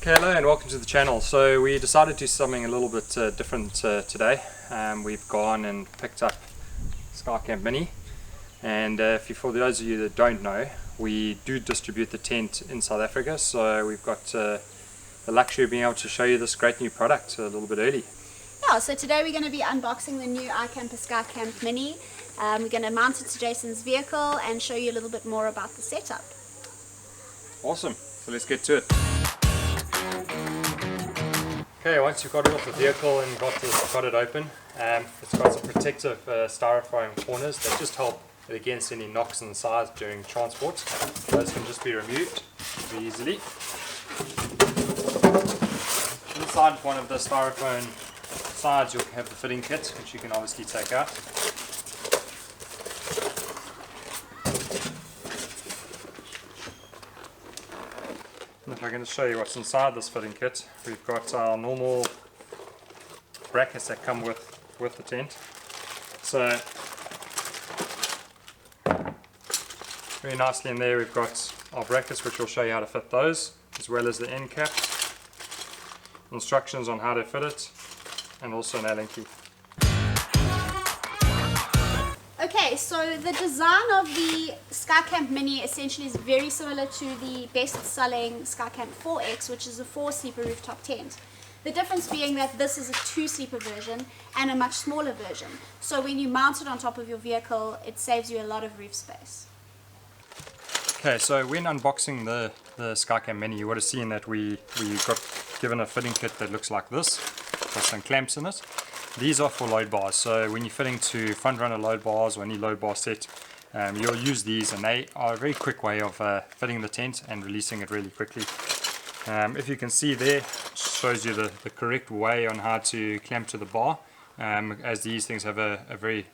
Okay, hello and welcome to the channel. So we decided to do something a little bit different today. We've gone and picked up SkyCamp Mini, and for those of you that don't know, we do distribute the tent in South Africa, so we've got the luxury of being able to show you this great new product a little bit early. Yeah, so today we're going to be unboxing the new iKamper Skycamp Mini. We're going to mount it to Jason's vehicle and show you a little bit more about the setup. Awesome, so let's get to it. Okay, once you've got it off the vehicle and got it open, it's got some protective styrofoam corners that just help against any knocks and sides during transport. Those can just be removed very easily. Inside one of the styrofoam sides you'll have the fitting kit, which you can obviously take out. And if I can just show you what's inside this fitting kit, we've got our normal brackets that come with the tent. So very nicely in there we've got our brackets, which will show you how to fit those, as well as the end caps, instructions on how to fit it, and also an Allen key. Okay, so the design of the SkyCamp Mini essentially is very similar to the best-selling SkyCamp 4X, which is a 4-sleeper rooftop tent. The difference being that this is a 2-sleeper version and a much smaller version. So when you mount it on top of your vehicle, it saves you a lot of roof space. Okay, so when unboxing the SkyCamp Mini, you would have seen that we got given a fitting kit that looks like this, with some clamps in it. These are for load bars, so when you're fitting to front runner load bars or any load bar set, you'll use these, and they are a very quick way of fitting the tent and releasing it really quickly. If you can see there, it shows you the correct way on how to clamp to the bar, as these things have a very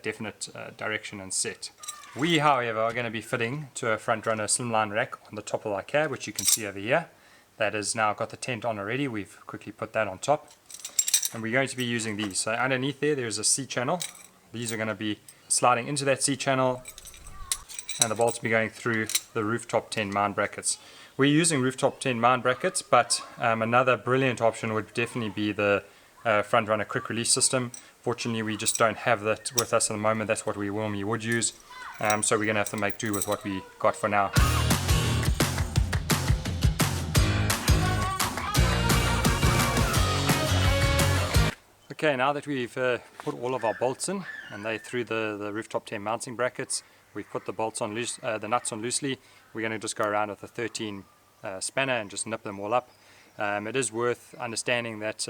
definite direction and set. We, however, are going to be fitting to a front runner slimline rack on the top of our cab, which you can see over here. That has now got the tent on already. We've quickly put that on top. And we're going to be using these. So underneath there's a C channel. These are going to be sliding into that C channel, and the bolts will be going through the rooftop tent mount brackets. We're using rooftop tent mount brackets, but another brilliant option would definitely be the front runner quick release system. Fortunately, we just don't have that with us at the moment. That's what we normally would use. So we're going to have to make do with what we got for now. Okay, now that we've put all of our bolts in and they're through the rooftop tent mounting brackets, we've put the bolts on loose, the nuts on loosely. We're going to just go around with a 13 spanner and just nip them all up. It is worth understanding that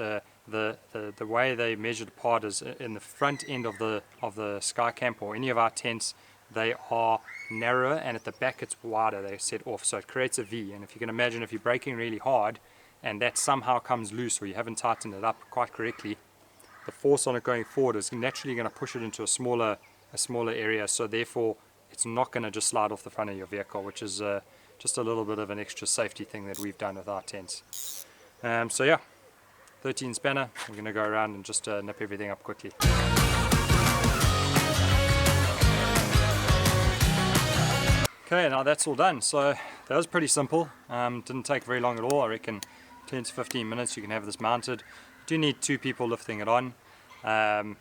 the way they measured apart is in the front end of the SkyCamp or any of our tents. They are narrower, and at the back it's wider. They're set off, so it creates a V. And if you can imagine, if you're braking really hard and that somehow comes loose or you haven't tightened it up quite correctly, the force on it going forward is naturally going to push it into a smaller area, so therefore it's not going to just slide off the front of your vehicle, which is just a little bit of an extra safety thing that we've done with our tents. So yeah, 13 spanner, we're going to go around and just nip everything up quickly. Okay, now that's all done. So that was pretty simple, didn't take very long at all. I reckon 10 to 15 minutes you can have this mounted. You do need 2 people lifting it on,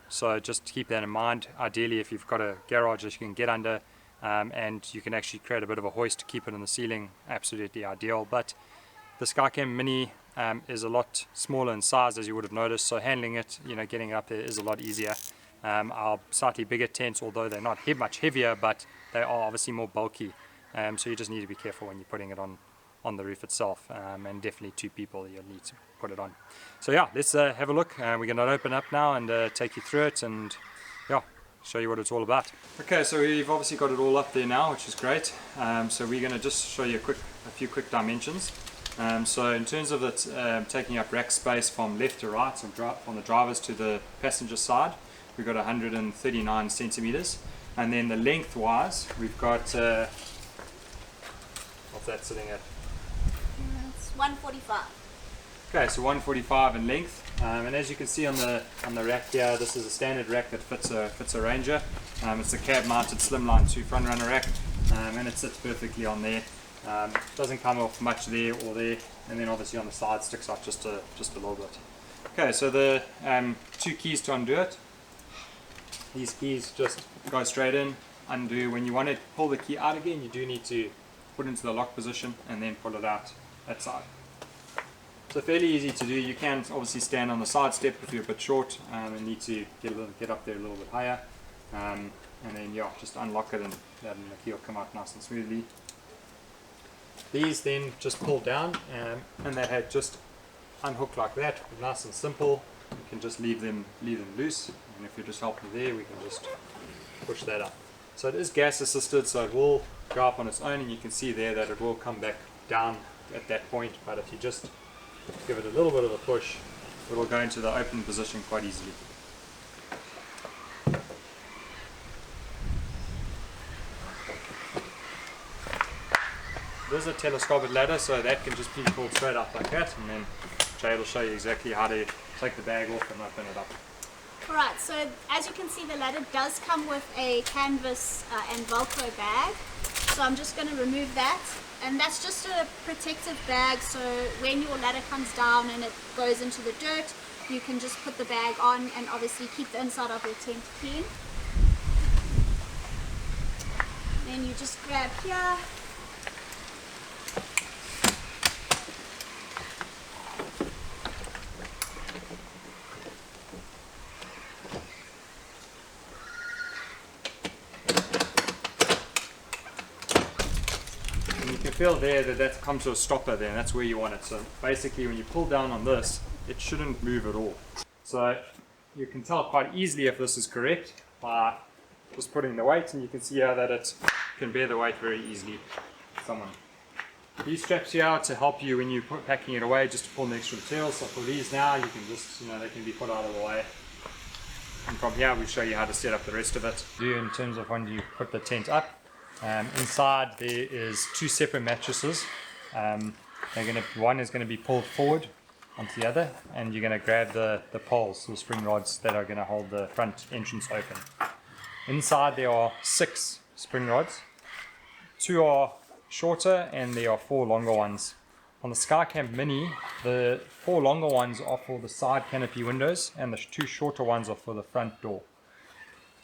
so just keep that in mind. Ideally, if you've got a garage that you can get under, and you can actually create a bit of a hoist to keep it in the ceiling, absolutely ideal. But the SkyCamp Mini is a lot smaller in size, as you would have noticed, so handling it, getting it up there is a lot easier. Our slightly bigger tents, although they're not much heavier, but they are obviously more bulky, so you just need to be careful when you're putting it on the roof itself, and definitely 2 people you'll need to put it on. So yeah, let's have a look. We're going to open up now and take you through it and yeah, show you what it's all about. Okay, so we've obviously got it all up there now, which is great. So we're going to just show you a few quick dimensions. So in terms of it taking up rack space from left to right, so from the driver's to the passenger side, we've got 139 centimeters, and then the lengthwise we've got what's that sitting at? It's 145. Okay, so 145 in length, and as you can see on the rack here, this is a standard rack that fits a Ranger. It's a cab mounted slimline 2 front runner rack, and it sits perfectly on there. Doesn't come off much there or there, and then obviously on the side sticks out just a little bit. Okay, so the 2 keys to undo it. These keys just go straight in, undo. When you want to pull the key out again, you do need to put it into the lock position and then pull it out that side. So fairly easy to do. You can obviously stand on the side step if you're a bit short and need to get up there a little bit higher, and then yeah, just unlock it and the key will come out nice and smoothly. These then just pull down and they had just unhook like that, nice and simple. You can just leave them loose, and if you just help me there, we can just push that up. So it is gas assisted, so it will go up on its own, and you can see there that it will come back down at that point, but if you just give it a little bit of a push, it will go into the open position quite easily. There's a telescopic ladder, so that can just be pulled straight up like that, and then Jay will show you exactly how to take the bag off and open it up. Alright, so as you can see, the ladder does come with a canvas and Velcro bag. So I'm just going to remove that, and that's just a protective bag, so when your ladder comes down and it goes into the dirt, you can just put the bag on and obviously keep the inside of your tent clean. Then you just grab here. Feel there that comes to a stopper there, and that's where you want it. So basically when you pull down on this, it shouldn't move at all. So you can tell quite easily if this is correct by just putting the weight, and you can see here that it can bear the weight very easily. These straps here are to help you when you're packing it away, just to pull the extra material. So for these now, you can just, they can be put out of the way. And from here we'll show you how to set up the rest of it. In terms of when you put the tent up, inside there is 2 separate mattresses. One is going to be pulled forward onto the other, and you're going to grab the poles, the spring rods that are going to hold the front entrance open. Inside there are 6 spring rods. 2 are shorter and there are 4 longer ones. On the SkyCamp Mini, the 4 longer ones are for the side canopy windows, and the 2 shorter ones are for the front door.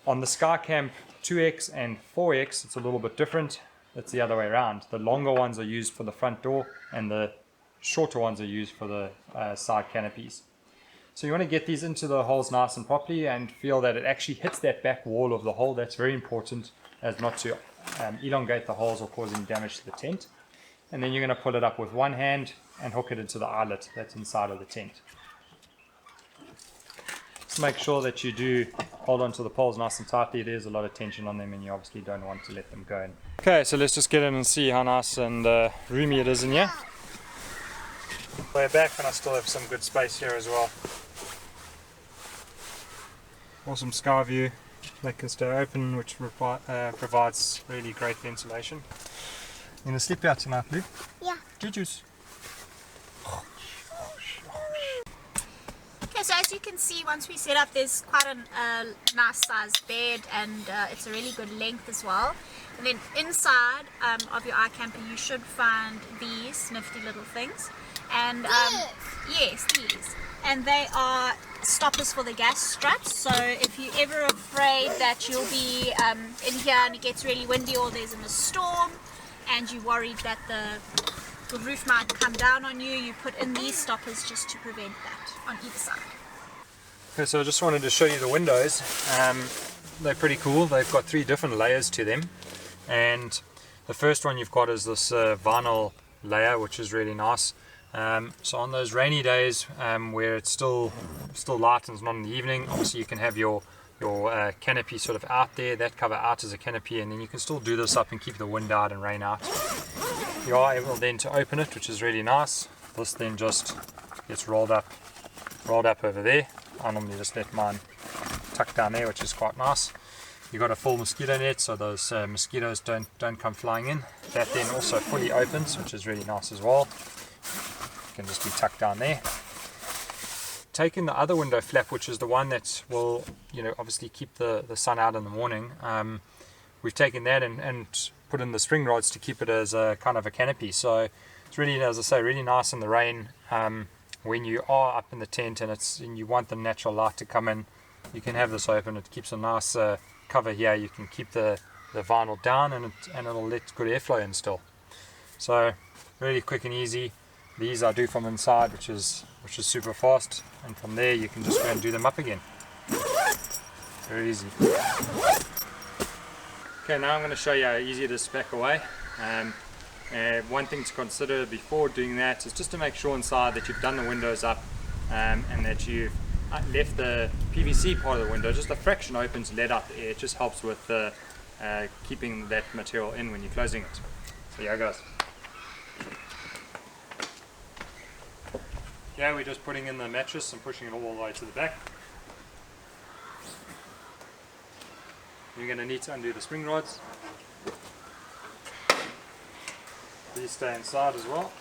On the SkyCamp 2X and 4X, it's a little bit different. It's the other way around. The longer ones are used for the front door, and the shorter ones are used for the side canopies. So you want to get these into the holes nice and properly and feel that it actually hits that back wall of the hole. That's very important, as not to elongate the holes or cause any damage to the tent. And then you're going to pull it up with one hand and hook it into the eyelet that's inside of the tent. Just make sure that you do hold on to the poles nice and tightly. There's a lot of tension on them and you obviously don't want to let them go in. Okay, so let's just get in and see how nice and roomy it is in here. Way back, and I still have some good space here as well. Awesome sky view that can stay open, which provides really great ventilation. You gonna sleep out tonight, Lou? Yeah. Juju's. Okay, so as you can see, once we set up, there's quite a nice sized bed, and it's a really good length as well. And then inside of your iKamper, you should find these nifty little things. And yes, these. And they are stoppers for the gas struts. So if you're ever afraid that you'll be in here and it gets really windy, or there's a storm and you're worried that the roof might come down on you, you put in these stoppers just to prevent that on either side. Okay, so I just wanted to show you the windows. They're pretty cool. They've got 3 different layers to them, and the first one you've got is this vinyl layer, which is really nice. So on those rainy days where it's still light and it's not in the evening, obviously you can have your canopy sort of out there, that cover out as a canopy, and then you can still do this up and keep the wind out and rain out. You are able then to open it, which is really nice. This then just gets rolled up over there. I normally just let mine tuck down there, which is quite nice. You've got a full mosquito net, so those mosquitoes don't come flying in. That then also fully opens, which is really nice as well. Can just be tucked down there. Taking the other window flap, which is the one that will obviously keep the sun out in the morning, we've taken that and put in the spring rods to keep it as a kind of a canopy. So it's really, as I say, really nice in the rain. When you are up in the tent and you want the natural light to come in, you can have this open. It keeps a nice cover here. You can keep the vinyl down, and it'll let good airflow in still. So really quick and easy. These I do from inside, which is super fast, and from there you can just go and do them up again. Very easy. Okay, now I'm going to show you how easy it is to pack away. One thing to consider before doing that is just to make sure inside that you've done the windows up, and that you've left the PVC part of the window just a fraction open to let out the air. It just helps with keeping that material in when you're closing it. So here goes. Yeah, we're just putting in the mattress and pushing it all the way to the back. You're going to need to undo the spring rods. These stay inside as well.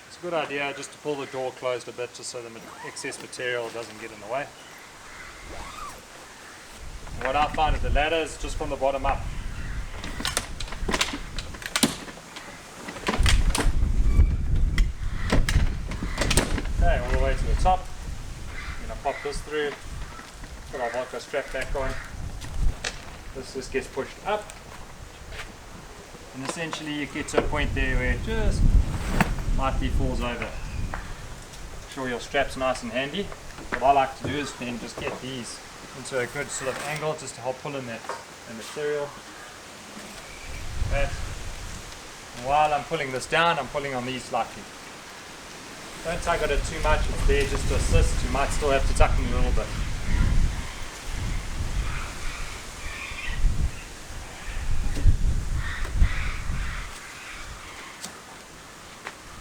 It's a good idea just to pull the door closed a bit, just so the excess material doesn't get in the way. What I find with the ladder is just from the bottom up. Okay, all the way to the top. I'm going to pop this through, put our vodka strap back on. This just gets pushed up, and essentially you get to a point there where it just lightly falls over. Make sure your strap's nice and handy. What I like to do is then just get these into a good sort of angle just to help pull in that material. And while I'm pulling this down, I'm pulling on these slightly. Don't tug at it too much, it's there just to assist. You might still have to tuck in a little bit.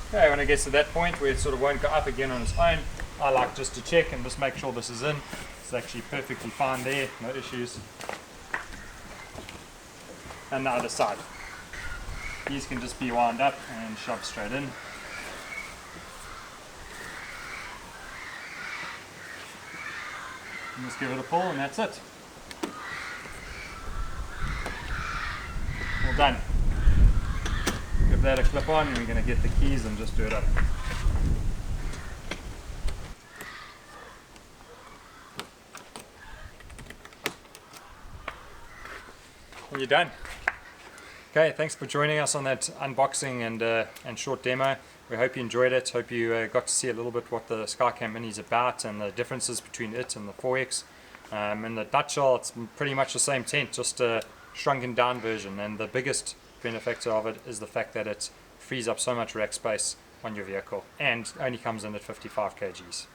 Okay, when it gets to that point where it sort of won't go up again on its own, I like just to check and just make sure this is in. It's actually perfectly fine there, no issues. And the other side. These can just be wound up and shoved straight in. And just give it a pull and that's it. All done. Give that a clip on, and we're going to get the keys and just do it up. And you're done. Okay, thanks for joining us on that unboxing and short demo. We hope you enjoyed it. Hope you got to see a little bit what the SkyCamp Mini is about and the differences between it and the 4X. In the nutshell, it's pretty much the same tent, just a shrunken down version, and the biggest benefactor of it is the fact that it frees up so much rack space on your vehicle and only comes in at 55 kgs.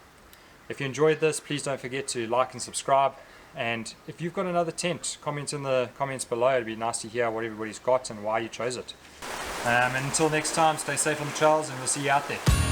If you enjoyed this, please don't forget to like and subscribe, and if you've got another tent, comment in the comments below. It'd be nice to hear what everybody's got and why you chose it. And until next time, stay safe on the trails, and we'll see you out there.